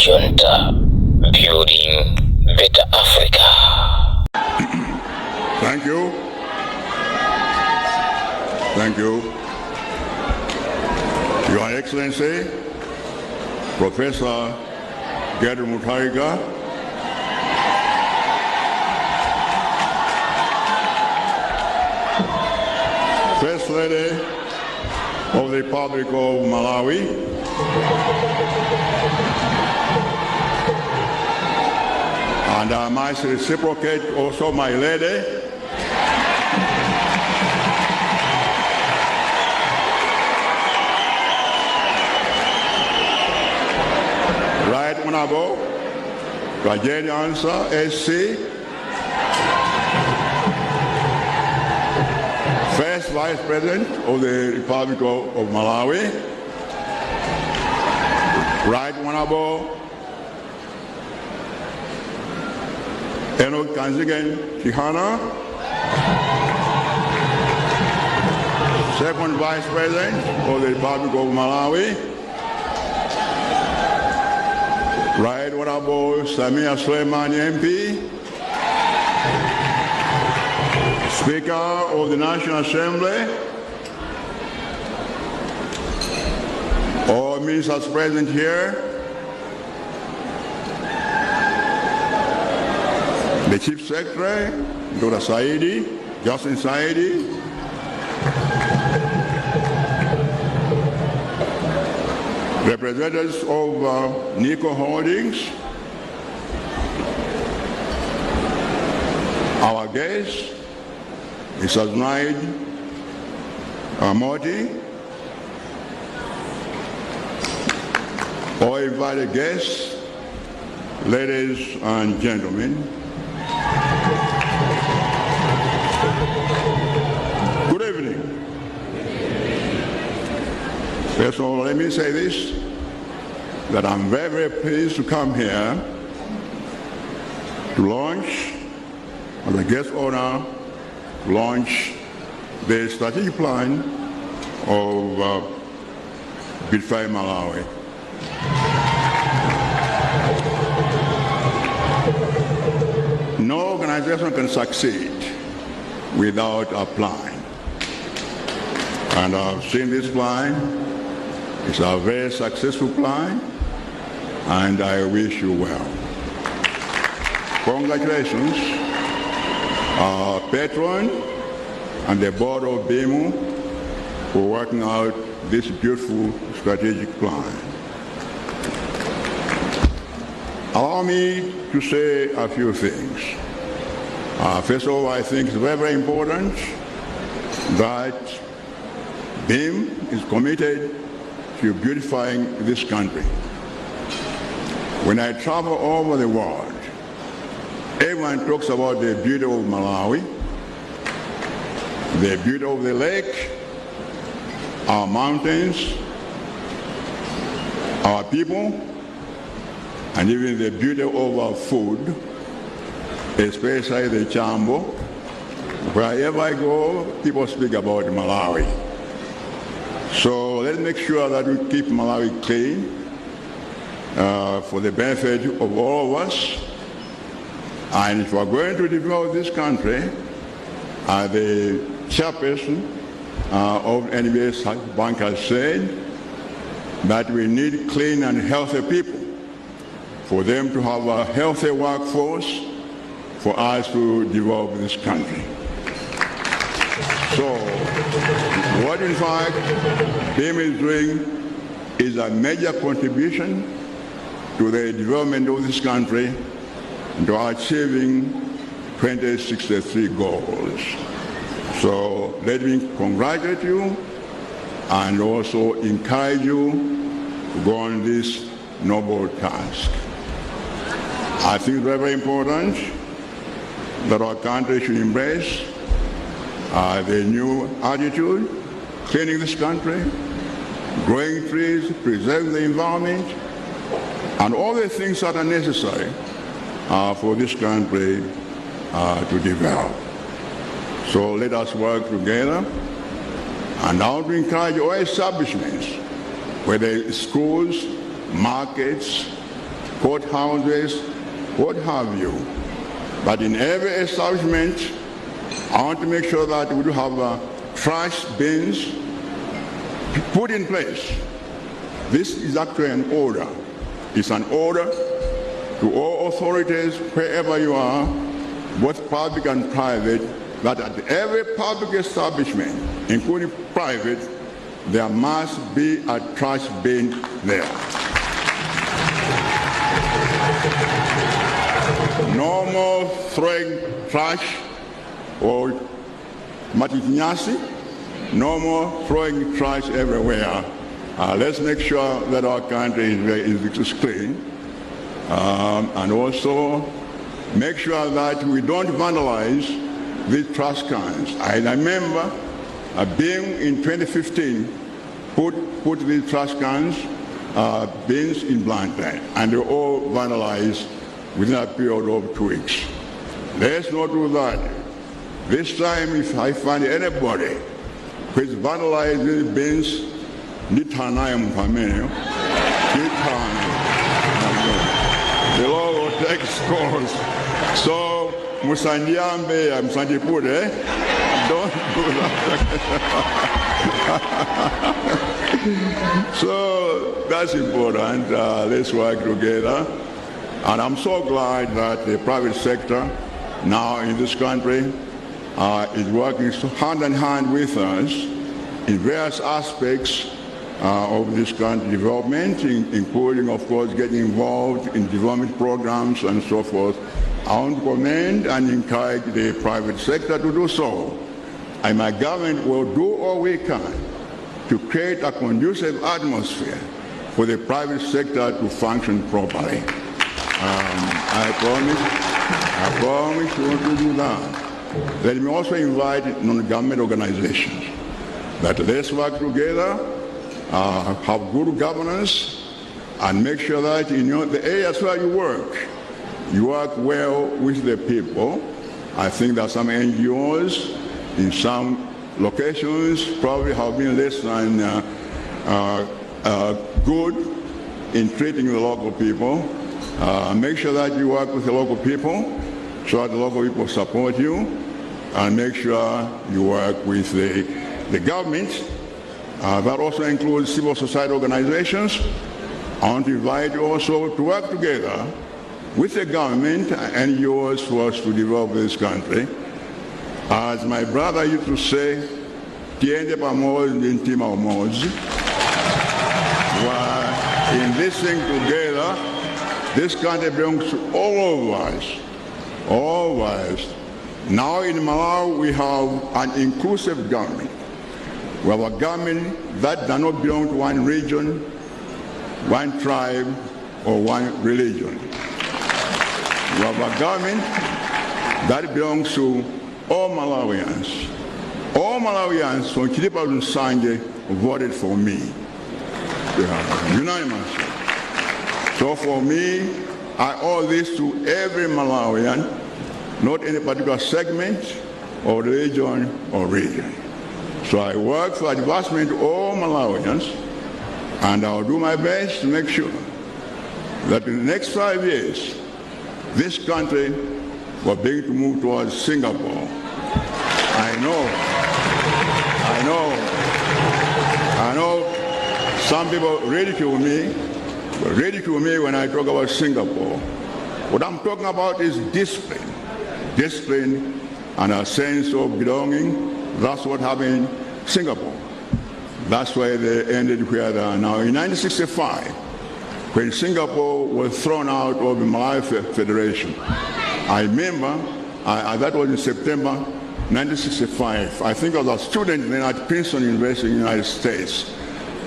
Junta, building better Africa. Thank you. Thank you. Your Excellency, Professor Gedru Mutharika, First Lady of the Republic of Malawi, and I must reciprocate also my lady, Right Honorable Ayankhula SC, First Vice President of the Republic of Malawi, Right Honorable Enoch Kanzigen Chihana, Second Vice President of the Republic of Malawi, Right Honorable Samia Suleiman MP, Speaker of the National Assembly, all ministers present here, the Chief Secretary, Dr. Saidi, Justin Saidi, representatives of Nico Holdings, our guests, Mr. Znaid Moti, all invited guests, ladies and gentlemen. Good evening. First of all, let me say this, that I'm very, very pleased to come here to launch, as a guest honor, launch the strategic plan of Bitfy Malawi. No organization can succeed without a plan. And I've seen this plan. It's a very successful plan, and I wish you well. Congratulations, our patron and the board of BIMU for working out this beautiful strategic plan. Allow me to say a few things. First of all, I think it's very, very important that BIM is committed to beautifying this country. When I travel all over the world, everyone talks about the beauty of Malawi, the beauty of the lake, our mountains, our people, and even the beauty of our food, especially the chambo. Wherever I go, people speak about Malawi. So let's make sure that we keep Malawi clean for the benefit of all of us. And if we're going to develop this country, the chairperson of NBS Bank has said that we need clean and healthy people for them to have a healthy workforce for us to develop this country. So, what in fact BIM is doing is a major contribution to the development of this country, to achieving 2063 goals. So let me congratulate you and also encourage you to go on this noble task. I think it's very, very important that our country should embrace the new attitude, cleaning this country, growing trees, preserving the environment, and all the things that are necessary for this country to develop. So let us work together, and I want to encourage all establishments, whether it's schools, markets, courthouses, what have you. But in every establishment, I want to make sure that we do have trash bins put in place. This is actually an order. It's an order to all authorities, wherever you are, both public and private, that at every public establishment, including private, there must be a trash bin there. No more throwing trash or matinyasi, no more throwing trash everywhere. Let's make sure that our country is clean, and also make sure that we don't vandalize these trash cans. I remember being in 2015, put these trash cans, bins in Blantyre, and they all vandalized within a period of 2 weeks. Let's not do that. This time, if I find anybody who is vandalizing bins, the law will take scores. So, Musandiambe, Musandipure, don't do that. So, that's important. Let's work together. And I'm so glad that the private sector now in this country is working hand in hand with us in various aspects of this country development, including, of course, getting involved in development programs and so forth. I want to commend and encourage the private sector to do so. And my government will do all we can to create a conducive atmosphere for the private sector to function properly. I promise we want to do that. Let me also invite non-government organizations that let's work together, have good governance, and make sure that in the areas where you work well with the people. I think that some NGOs in some locations probably have been less than good in treating the local people. Make sure that you work with the local people so that the local people support you, and make sure you work with the government. That also includes civil society organizations. I want to invite you also to work together with the government and NGOs for us to develop this country. As my brother used to say, tiende pamoja ntima umoja. In this thing together, this country belongs to all of us. All of us. Now in Malawi, we have an inclusive government. We have a government that does not belong to one region, one tribe, or one religion. We have a government that belongs to all Malawians. All Malawians from Chilipa to Sanje voted for me. Unanimously. So for me, I owe this to every Malawian, not any particular segment or religion or region. So I work for advancement of all Malawians, and I'll do my best to make sure that in the next 5 years, this country will begin to move towards Singapore. I know some people ridicule me when I talk about Singapore. What I'm talking about is discipline and a sense of belonging. That's what happened in Singapore. That's why they ended where they are now. In 1965, when Singapore was thrown out of the Malawi Federation, I remember, that was in September 1965. I think I was a student then at Princeton University in the United States.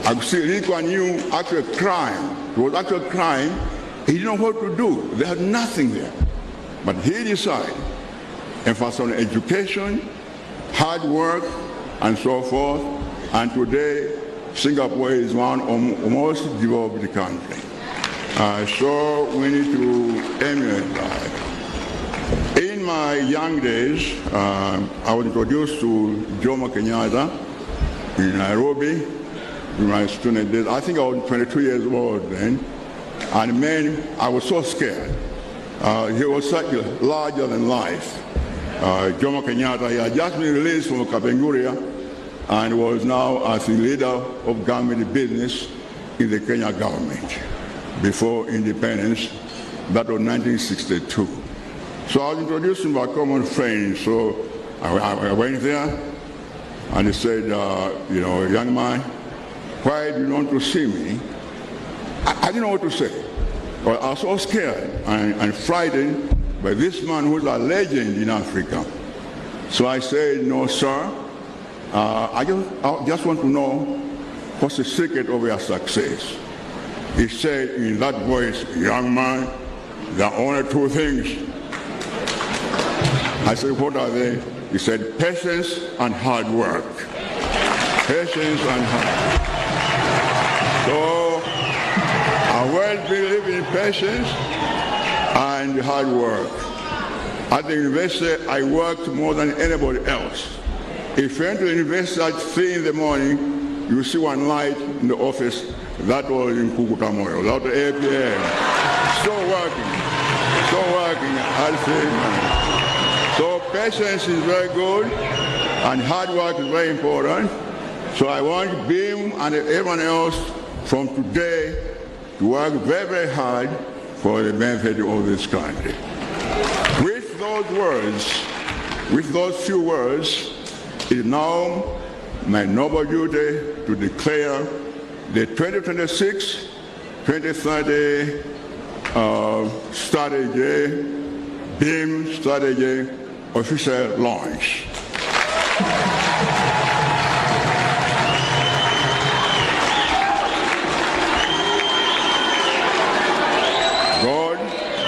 I could see Lee Kuan Yew actually crying. It was actually crying. He didn't know what to do. They had nothing there. But he decided, emphasis on education, hard work, and so forth. And today, Singapore is one of the most developed countries. So we need to emulate that. In my young days, I was introduced to Jomo Kenyatta in Nairobi in my student days. I think I was 22 years old then. And man, I was so scared. He was such larger than life. Jomo Kenyatta, he had just been released from Kapenguria and was now as the leader of government business in the Kenya government before independence. That was 1962. So I was introduced to my common friend. So I went there and he said, young man, why do you want to see me? I didn't know what to say. Well, I was so scared and frightened by this man who's a legend in Africa. So I said, no, sir, I just want to know what's the secret of your success. He said in that voice, young man, there are only two things. I said, what are they? He said, patience and hard work. Patience and hard work. So I well believe in patience and hard work. At the university, I worked more than anybody else. If you enter the university at 3 in the morning, you see one light in the office. That was in Kukutamoyo. That was 8 p.m. Still working. I'll say, so patience is very good, and hard work is very important. So I want BIM and everyone else from today to work very, very hard for the benefit of this country. With those few words, it is now my noble duty to declare the 2026-2030 strategy, BIM strategy, official launch.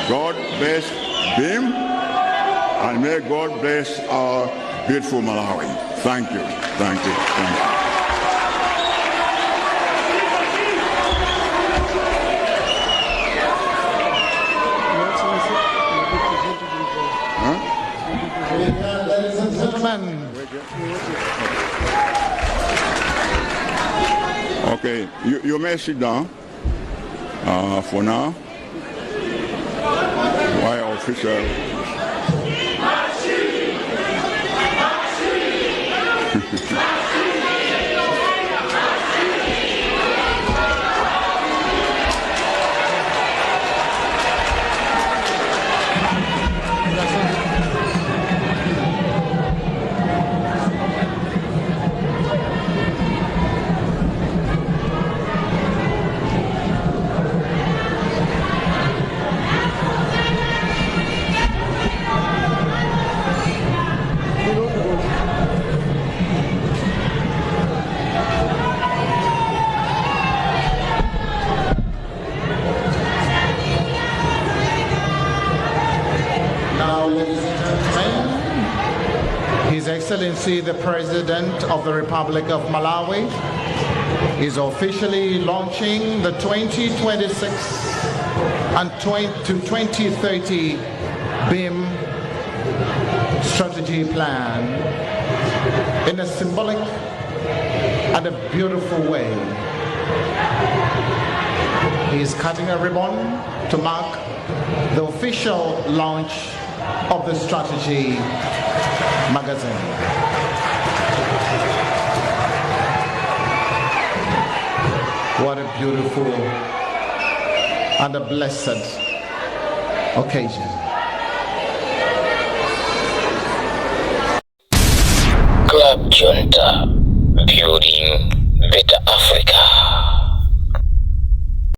God bless BIM, and may God bless our beautiful Malawi. Thank you. Ladies and gentlemen. Okay, you may sit down for now. Why official? His Excellency the President of the Republic of Malawi is officially launching the 2026 and 2030 BIM strategy plan in a symbolic and a beautiful way. He is cutting a ribbon to mark the official launch of the strategy magazine. What a beautiful and a blessed occasion. Club Junta, building better Africa.